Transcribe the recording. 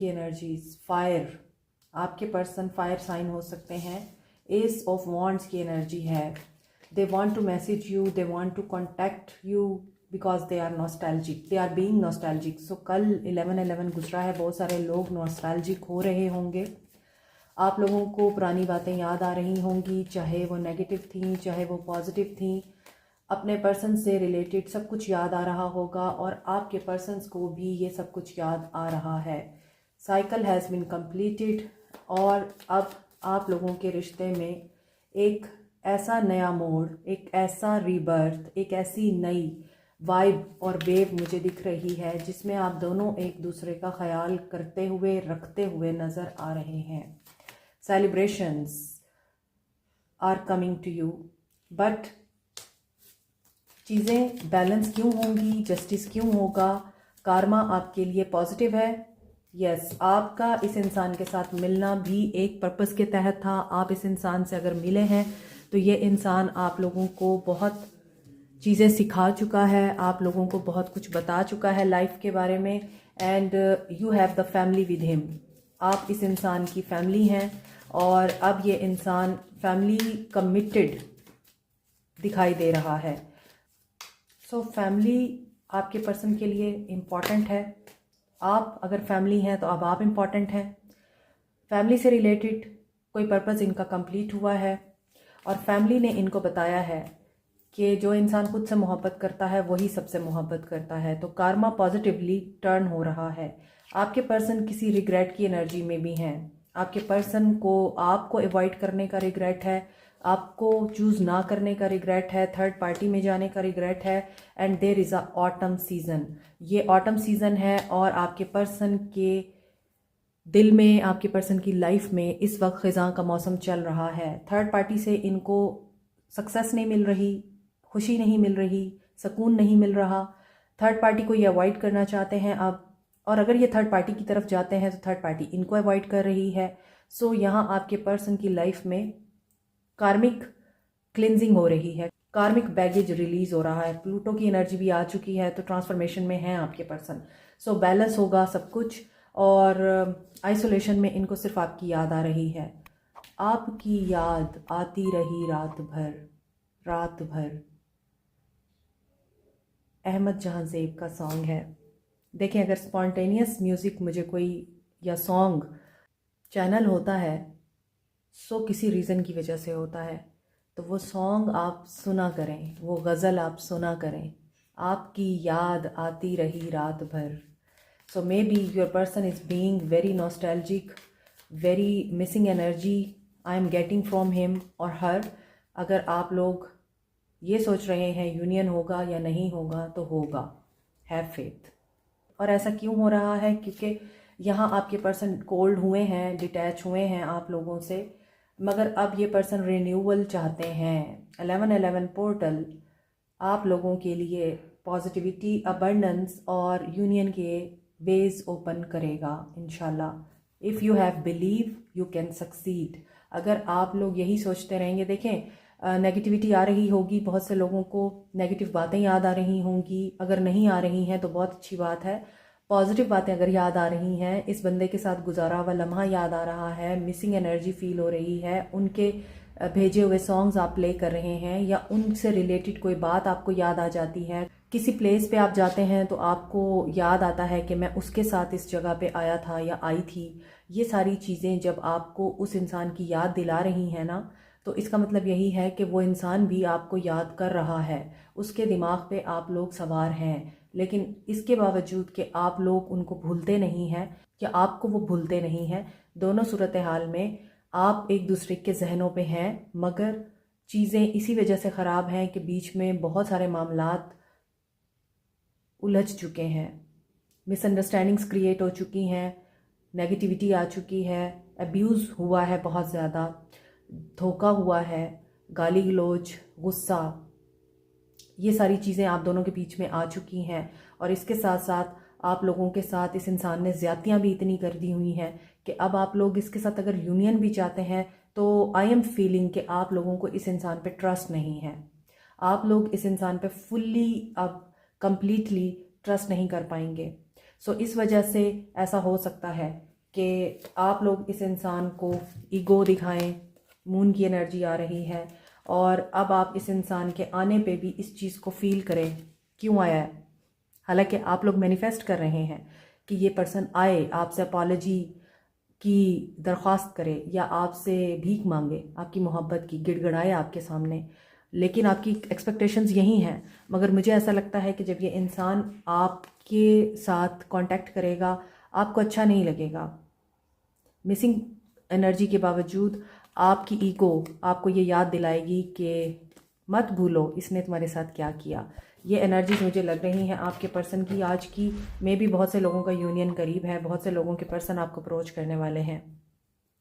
की energies fire, आपके person fire sign हो सकते हैं। एस ऑफ वॉन्ड्स की एनर्जी है। They want to message you, they want to contact you because they are nostalgic, they are being nostalgic. So कल 11/11 गुजरा है, बहुत सारे लोग नॉस्टैल्जिक हो रहे होंगे। आप लोगों को पुरानी बातें याद आ रही होंगी, चाहे वो नेगेटिव थी चाहे वो पॉजिटिव थी। अपने पर्सन से रिलेटेड सब कुछ याद आ रहा होगा और आपके पर्सन्स को भी ये सब कुछ याद आ रहा है। साइकिल हैज़ बीन कंप्लीटेड और अब आप लोगों के रिश्ते में एक ऐसा नया मोड़, एक ऐसा रीबर्थ, एक ऐसी नई वाइब और वेव मुझे दिख रही है जिसमें आप दोनों एक दूसरे का ख्याल करते हुए रखते हुए नज़र आ रहे हैं। Celebrations are coming to you, but चीज़ें बैलेंस क्यों होंगी, जस्टिस क्यों होगा, कार्मा आपके लिए पॉजिटिव है। यस, आपका इस इंसान के साथ मिलना भी एक पर्पस के तहत था। आप इस इंसान से अगर मिले हैं तो ये इंसान आप लोगों को बहुत चीज़ें सिखा चुका है, आप लोगों को बहुत कुछ बता चुका है लाइफ के बारे में। And you have the family with him, आप इस इंसान की फैमिली हैं और अब ये इंसान फैमिली कमिटेड दिखाई दे रहा है। सो फैमिली आपके पर्सन के लिए इम्पॉर्टेंट है। आप अगर फैमिली हैं तो अब आप इम्पॉर्टेंट हैं। फैमिली से रिलेटेड कोई पर्पस इनका कंप्लीट हुआ है और फैमिली ने इनको बताया है कि जो इंसान खुद से मोहब्बत करता है वही सबसे मोहब्बत करता है। तो कार्मा पॉजिटिवली टर्न हो रहा है। आपके पर्सन किसी रिग्रेट की एनर्जी में भी हैं। आपके पर्सन को आपको अवॉइड करने का रिग्रेट है, आपको चूज़ ना करने का रिग्रेट है, थर्ड पार्टी में जाने का रिग्रेट है। And there is a autumn season, ये ऑटम सीज़न है और आपके पर्सन के दिल में, आपके पर्सन की लाइफ में इस वक्त ख़िज़ां का मौसम चल रहा है। थर्ड पार्टी से इनको सक्सेस नहीं मिल रही, खुशी नहीं मिल रही, सुकून नहीं मिल रहा। थर्ड पार्टी को ये अवॉइड करना चाहते हैं अब, और अगर ये थर्ड पार्टी की तरफ जाते हैं तो थर्ड पार्टी इनको अवॉइड कर रही है। सो यहाँ आपके पर्सन की लाइफ में कार्मिक क्लिनजिंग हो रही है, कार्मिक बैगेज रिलीज हो रहा है। प्लूटो की एनर्जी भी आ चुकी है तो ट्रांसफॉर्मेशन में है आपके पर्सन। सो बैलेंस होगा सब कुछ और आइसोलेशन में इनको सिर्फ आपकी याद आ रही है। आपकी याद आती रही रात भर, रात भर। अहमद जहां ज़ेब का सॉन्ग है। देखें, अगर स्पॉन्टेनियस म्यूज़िक मुझे कोई या सॉन्ग चैनल होता है सो किसी रीज़न की वजह से होता है, तो वो सॉन्ग आप सुना करें, वो गज़ल आप सुना करें। आपकी याद आती रही रात भर। So may be your person is being very nostalgic, very missing energy I am getting from him और हर। अगर आप लोग ये सोच रहे हैं यूनियन होगा या नहीं होगा, तो होगा, हैव फेथ। और ऐसा क्यों हो रहा है? क्योंकि यहाँ आपके पर्सन कोल्ड हुए हैं, डिटैच हुए हैं आप लोगों से, मगर अब ये पर्सन रिन्यूअल चाहते हैं। 11/11 पोर्टल आप लोगों के लिए पॉजिटिविटी, अबंडेंस और यूनियन के वेज ओपन करेगा इंशाल्लाह। If you have believe you can succeed. अगर आप लोग यही सोचते रहेंगे, देखें नेगेटिविटी आ रही होगी, बहुत से लोगों को नेगेटिव बातें याद आ रही होंगी। अगर नहीं आ रही हैं तो बहुत अच्छी बात है। पॉजिटिव बातें अगर याद आ रही हैं, इस बंदे के साथ गुजारा हुआ लम्हा याद आ रहा है, मिसिंग एनर्जी फील हो रही है, उनके भेजे हुए सॉन्ग्स आप प्ले कर रहे हैं या उनसे रिलेटेड कोई बात आपको याद आ जाती है, किसी प्लेस पे आप जाते हैं तो आपको याद आता है कि मैं उसके साथ इस जगह पे आया था या आई थी। ये सारी चीज़ें जब आपको उस इंसान की याद दिला रही हैं ना, तो इसका मतलब यही है कि वो इंसान भी आपको याद कर रहा है, उसके दिमाग पे आप लोग सवार हैं। लेकिन इसके बावजूद कि आप लोग उनको भूलते नहीं हैं या आपको वो भूलते नहीं हैं, दोनों सूरत हाल में आप एक दूसरे के जहनों पे हैं। मगर चीज़ें इसी वजह से ख़राब हैं कि बीच में बहुत सारे मामलात उलझ चुके हैं, मिसअंडरस्टैंडिंग्स क्रिएट हो चुकी हैं, नेगेटिविटी आ चुकी है, अब्यूज़ हुआ है, बहुत ज़्यादा धोखा हुआ है, गाली गलौज, गुस्सा, ये सारी चीज़ें आप दोनों के बीच में आ चुकी हैं। और इसके साथ साथ आप लोगों के साथ इस इंसान ने ज़्यादतियाँ भी इतनी कर दी हुई हैं कि अब आप लोग इसके साथ अगर यूनियन भी चाहते हैं तो आई एम फीलिंग कि आप लोगों को इस इंसान पे ट्रस्ट नहीं है। आप लोग इस इंसान पे फुल्ली अब कंप्लीटली ट्रस्ट नहीं कर पाएंगे। सो इस वजह से ऐसा हो सकता है कि आप लोग इस इंसान को ईगो दिखाएं, मून की एनर्जी आ रही है, और अब आप इस इंसान के आने पे भी इस चीज़ को फील करें क्यों आया है। हालांकि आप लोग मैनिफेस्ट कर रहे हैं कि ये पर्सन आए, आपसे अपॉलजी की दरख्वास्त करे या आपसे भीख मांगे, आपकी मोहब्बत की गिड़गिड़ाए आपके सामने, लेकिन आपकी एक्सपेक्टेशंस यही हैं। मगर मुझे ऐसा लगता है कि जब ये इंसान आपके साथ कांटेक्ट करेगा आपको अच्छा नहीं लगेगा। मिसिंग एनर्जी के बावजूद आपकी ईगो आपको ये याद दिलाएगी कि मत भूलो इसने तुम्हारे साथ क्या किया। ये एनर्जीज मुझे लग रही हैं आपके पर्सन की आज की। मे भी बहुत से लोगों का यूनियन करीब है, बहुत से लोगों के पर्सन आपको अप्रोच करने वाले हैं।